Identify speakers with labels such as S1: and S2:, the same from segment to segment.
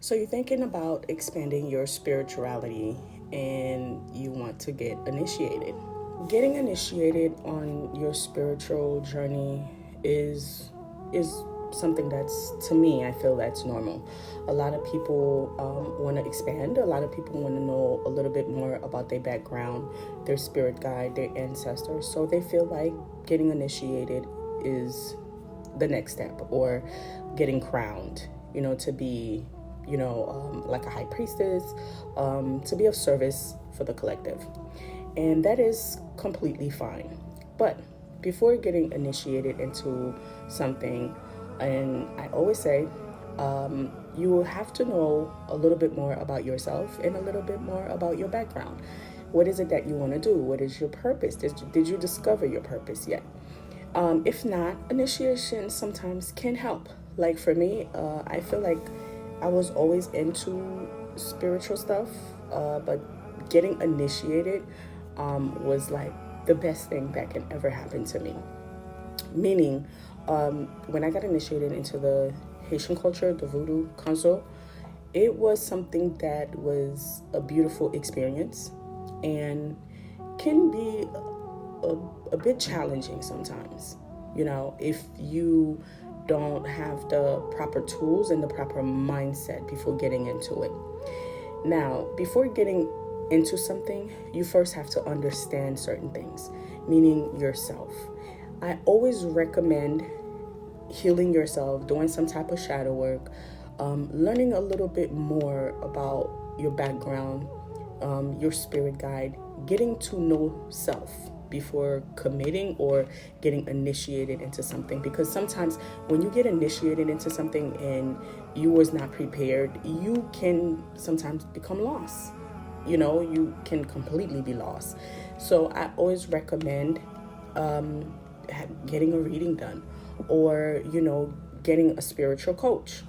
S1: So you're thinking about expanding your spirituality and you want to get initiated. Getting initiated on your spiritual journey is something that's, to me, I feel that's normal. A lot of people want to expand. A lot of people want to know a little bit more about their background, their spirit guide, their ancestors. So they feel like getting initiated is the next step, or getting crowned, to be like a high priestess, to be of service for the collective. And that is completely fine. But before getting initiated into something, and I always say, you will have to know a little bit more about yourself and a little bit more about your background. What is it that you want to do? What is your purpose? Did you discover your purpose yet? If not, initiation sometimes can help. Like for me, I feel like I was always into spiritual stuff, but getting initiated was like the best thing that can ever happen to me. Meaning, when I got initiated into the Haitian culture, the voodoo council, it was something that was a beautiful experience and can be a bit challenging sometimes, if you don't have the proper tools and the proper mindset before getting into it. Now, before getting into something, you first have to understand certain things, meaning yourself. I always recommend healing yourself, doing some type of shadow work, learning a little bit more about your background, your spirit guide, getting to know self before committing or getting initiated into something. Because sometimes when you get initiated into something and you was not prepared, you can sometimes become lost. You can completely be lost. So I always recommend getting a reading done, or getting a spiritual coach,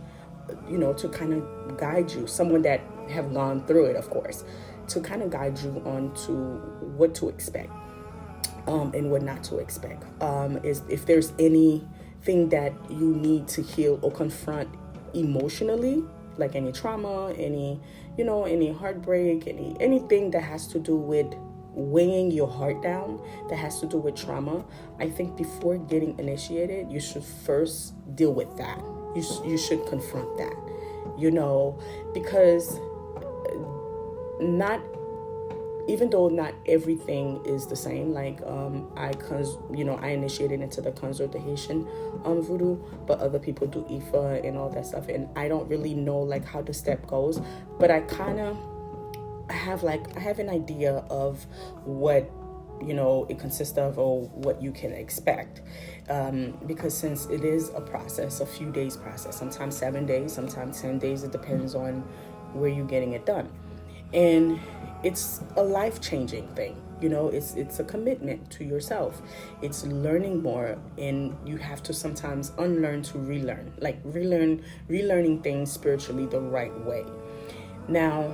S1: to kind of guide you, someone that have gone through it, of course, to kind of guide you on to what to expect, and what not to expect. Is if there's anything that you need to heal or confront emotionally, like any trauma, any heartbreak, anything that has to do with weighing your heart down, that has to do with trauma, I think before getting initiated, you should first deal with that. You should confront that, because not even though not everything is the same, like I initiated into the Kanzo, the Haitian voodoo, but other people do Ifa and all that stuff, and I don't really know like how the step goes, but I kind of I have an idea of what it consists of, or what you can expect, because since it is a process, a few days process, sometimes 7 days, sometimes 10 days, it depends on where you're getting it done. And it's a life-changing thing. It's a commitment to yourself. It's learning more, and you have to sometimes unlearn to relearn, like relearning things spiritually the right way. Now,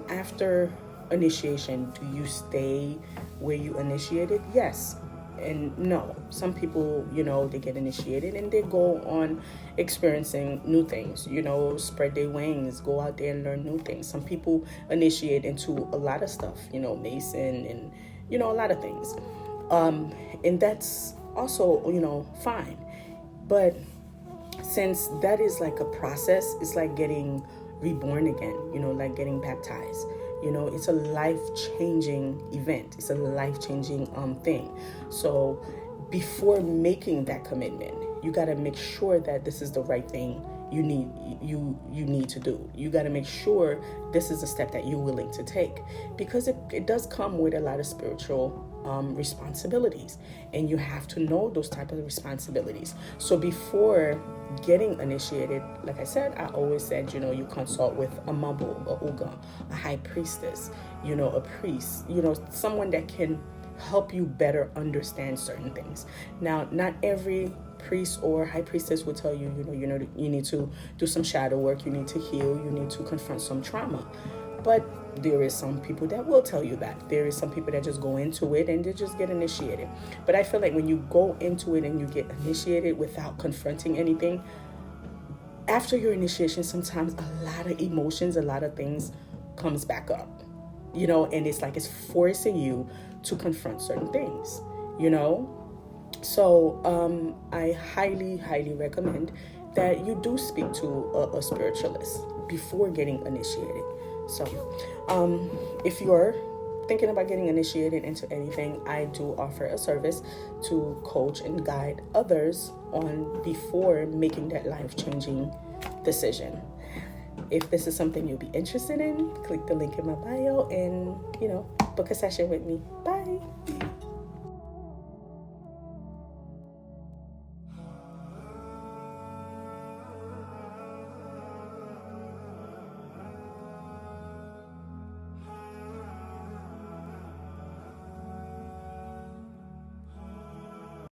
S1: after initiation, do you stay where you initiated? Yes and no. Some people, they get initiated and they go on experiencing new things, spread their wings, go out there and learn new things. Some people initiate into a lot of stuff, Mason, and, a lot of things. And that's also, fine. But since that is like a process, it's like getting reborn again, like getting baptized. It's a life-changing event. It's a life-changing thing. So before making that commitment, you got to make sure that this is the right thing you need to do. You got to make sure this is a step that you're willing to take, because it does come with a lot of spiritual responsibilities, and you have to know those type of responsibilities. So before getting initiated, like I said, I always said, you consult with a mabo, a uga, a high priestess, a priest, someone that can help you better understand certain things. Now, not every priest or high priestess will tell you, you need to do some shadow work, you need to heal, you need to confront some trauma. But there is some people that will tell you that. There is some people that just go into it and they just get initiated. But I feel like when you go into it and you get initiated without confronting anything, after your initiation, sometimes a lot of emotions, a lot of things comes back up, and it's like it's forcing you to confront certain things, So I highly, highly recommend that you do speak to a spiritualist before getting initiated. So if you're thinking about getting initiated into anything, I do offer a service to coach and guide others on before making that life-changing decision. If this is something you'll be interested in, click the link in my bio and, book a session with me. Bye.